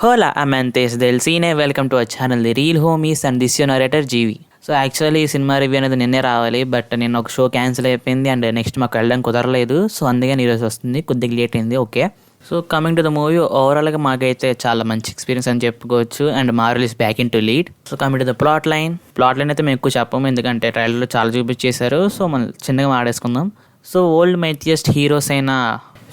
Hola amantes del cine, welcome to our channel The Real Homies and this your narrator జీవి. So actually ఈ cinema review అనేది నిన్నే రావాలి, but నేను ఒక షో క్యాన్సిల్ అయిపోయింది అండ్ నెక్స్ట్ మాకు వెళ్ళడం కుదరలేదు. సో అందుకని ఈరోజు వస్తుంది, కొద్దిగా లేట్ అయింది. Okay, so coming to the movie, ఓవరాల్గా మాకైతే చాలా మంచి ఎక్స్పీరియన్స్ అని చెప్పుకోవచ్చు. And Marvel is back in to lead. So coming to the plot line అయితే మేము ఎక్కువ చెప్పము, ఎందుకంటే ట్రైలర్లో చాలా చూపించేశారు. సో మనం చిన్నగా మాడేసుకుందాం. సో ఓల్డ్ మైథియస్ట్ హీరోస్ అయిన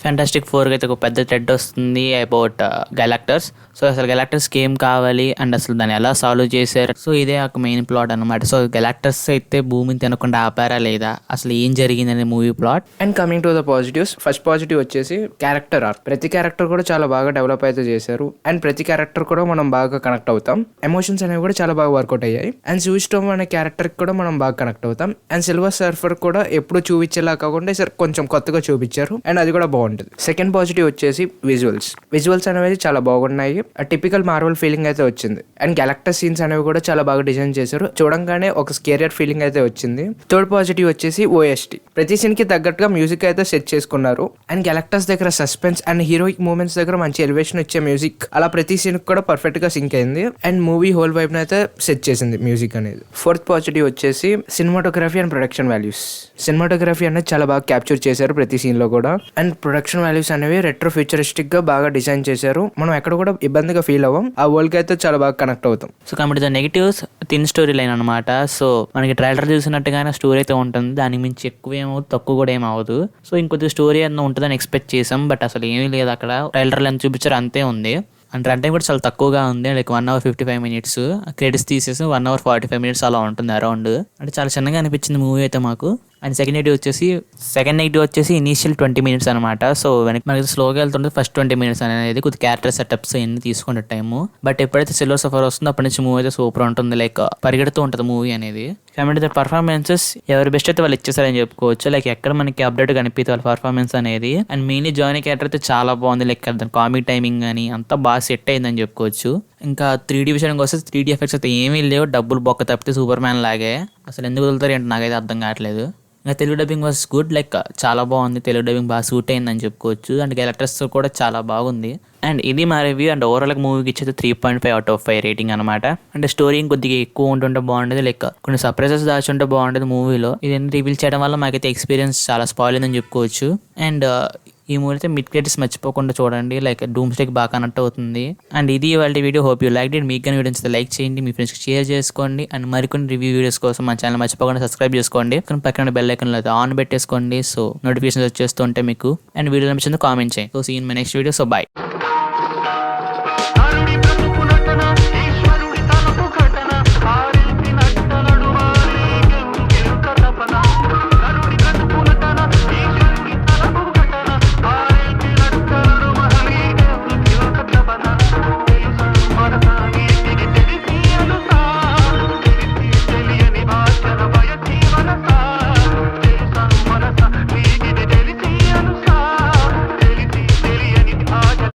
ఫ్యాంటాస్టిక్ ఫోర్కి అయితే ఒక పెద్ద థ్రెడ్ వస్తుంది అబౌట్ గెలాక్టర్స్. సో అసలు గెలాక్టర్స్కి ఏం కావాలి అండ్ అసలు దాన్ని ఎలా సాల్వ్ చేశారు, సో ఇదే ఒక మెయిన్ ప్లాట్ అనమాట. సో గెలాక్టర్స్ అయితే భూమిని తినకుండా ఆపారా లేదా, అసలు ఏం జరిగింది అనే movie plot. And coming to the positives, first positive వచ్చేసి క్యారెక్టర్ ఆర్క్. ప్రతి క్యారెక్టర్ కూడా చాలా బాగా డెవలప్ అయితే చేశారు అండ్ ప్రతి క్యారెక్టర్ కూడా మనం బాగా కనెక్ట్ అవుతాం. ఎమోషన్స్ అనేవి కూడా చాలా బాగా వర్కౌట్ అయ్యాయి. అండ్ స్టోమ్ అనే క్యారెక్టర్ కూడా మనం బాగా కనెక్ట్ అవుతాం. అండ్ సిల్వర్ సర్ఫర్ కూడా ఎప్పుడు చూపించేలా కాకుండా సార్ కొంచెం కొత్తగా చూపించారు అండ్ అది కూడా బాగుంటుంది. సెకండ్ పాజిటివ్ వచ్చేసి విజువల్స్ అనేవి చాలా బాగున్నాయి. టిపికల్ మార్వెల్ ఫీలింగ్ అయితే వచ్చింది. అండ్ గ్యాలక్టస్ సీన్స్ అనేవి కూడా చాలా బాగా డిజైన్ చేశారు, చూడంగానే ఒక స్కేరియర్ ఫీలింగ్ అయితే వచ్చింది. థర్డ్ పాజిటివ్ వచ్చేసి ఓఎస్టీ. ప్రతి సీన్ కి తగ్గట్టుగా మ్యూజిక్ అయితే సెట్ చేసుకున్నారు. అండ్ గ్యాలక్టస్ దగ్గర సస్పెన్స్ అండ్ హీరోయిక్ మూమెంట్స్ దగ్గర మంచి ఎలివేషన్ ఇచ్చే మ్యూజిక్ అలా ప్రతి సీన్ కూడా పర్ఫెక్ట్ గా సింక్ అయింది. అండ్ మూవీ హోల్ వైబ్ అయితే సెట్ చేసింది మ్యూజిక్ అనేది. ఫోర్త్ పాజిటివ్ వచ్చేసి cinematography and production values. Cinematography అనేది చాలా బాగా క్యాప్చర్ చేశారు ప్రతి సీన్ లో కూడా. అండ్ ప్రొడక్షన్ వాల్యూస్ అనేవి రెట్రో ఫ్యూచరిస్టిక్ గా బాగా డిజైన్ చేశారు. మనం ఎక్కడ కూడా ఇబ్బందిగా ఫీల్ అవ్వం, ఆ వరల్డ్ కి అయితే చాలా బాగా కనెక్ట్ అవుతాం. So coming to the negatives, thin story line అనమాట. సో మనకి ట్రైలర్ చూసినట్టుగానే స్టోరీ అయితే ఉంటుంది, దానికి మించి ఎక్కువ ఏమవుతుంది, తక్కువ కూడా ఏమవుదు. సో ఇంకొద్ది స్టోరీ అన్న ఉంటుందని ఎక్స్పెక్ట్ చేసాం, బట్ అసలు ఏమీ లేదు. అక్కడ ట్రైలర్ ఎంత చూపించారు అంతే ఉంది. అండ్ రన్ టైం కూడా చాలా తక్కువగా ఉంది, లైక్ 1 hour 55 minutes. క్రెడిట్స్ తీసేసి 1 hour 45 minutes అలా ఉంటుంది అరౌండ్. అంటే చాలా చిన్నగా అనిపించింది మూవీ అయితే మాకు. అండ్ సెకండ్ నెగిటివ్ వచ్చేసి ఇనీషియల్ 20 minutes అనమాట. సో మనకి స్లోగా వెళ్తుంటే ఫస్ట్ 20 minutes అనేది కొద్ది క్యారెక్టర్ సెటప్స్ అన్ని తీసుకునే టైము. బట్ ఎప్పుడైతే సిల్వర్ సఫర్ వస్తుందో అప్పటి నుంచి మూవీ అయితే సూపర్ ఉంటుంది, లైక్ పరిగెడుతూ ఉంటుంది మూవీ అనేది. కాబట్టి పర్ఫార్మెన్సెస్ ఎవరి బెస్ట్ అయితే వాళ్ళు ఇచ్చేసారని చెప్పుకోవచ్చు. లైక్ ఎక్కడ మనకి అప్డేట్ కనిపిస్తుంది వాళ్ళ పర్ఫార్మెన్స్ అనేది. అండ్ మెయిన్లీ జానీ క్యారెక్టర్ అయితే చాలా బాగుంది, లైక్ కామిక్ టైమింగ్ అని అంతా బాగా సెట్ అయిందని చెప్పుకోవచ్చు. ఇంకా 3D విషయానికి వస్తే 3D ఎఫెక్ట్స్ అయితే ఏమీ లేవు, డబ్బులు బొక్క తప్పితే సూపర్ మ్యాన్ లాగే. అసలు ఎందుకు వదులుతారు ఏంటి నాకైతే అర్థం కావట్లేదు. ఇంకా Telugu dubbing was good, like చాలా బాగుంది, తెలుగు డబ్బింగ్ బాగా సూట్ అయిందని చెప్పుకోవచ్చు. అండ్ క్యారెక్టర్స్ కూడా చాలా బాగుంది. అండ్ ఇది మా రివ్యూ. అండ్ ఓవరాల్గా మూవీకి ఇచ్చేది 3.5 out of 5 రేటింగ్ అనమాట. అంటే స్టోరీ కొద్దిగా ఎక్కువ ఉంటుంటే బాగుండేది, లైక్ కొన్ని సర్ప్రైజెస్ దాచుంటే బాగుండేది మూవీలో. ఇది రివీల్ చేయడం వల్ల మాకైతే ఎక్స్పీరియన్స్ చాలా స్పాయిల్ అయిందని చెప్పుకోవచ్చు. అండ్ ఈ మూవీ అయితే మిడ్ క్రెడిట్స్ మర్చిపోకుండా చూడండి, లైక్ డూమ్స్డేకి బాగా కనెక్ట్ అవుతుంది. అండ్ ఇది వాళ్ళ video, hope you like it. మీకు కానీ వీడియోస్ లైక్ చేయండి, మీ ఫ్రెండ్స్కి షేర్ చేసుకోండి. అండ్ మరికొన్ని రివ్యూ వీడియోస్ కోసం మా ఛానల్ మర్చిపోకుండా సబ్స్క్రైబ్ చేసుకోండి. పక్కన బెల్ ఐకాన్ అయితే ఆన్ పెట్టేసుకోండి, సో నోటిఫికేషన్స్ వచ్చేస్తుంటే మీకు. అండ్ వీడియో నచ్చిందో కామెంట్ చేయండి. So see in my next video. So bye.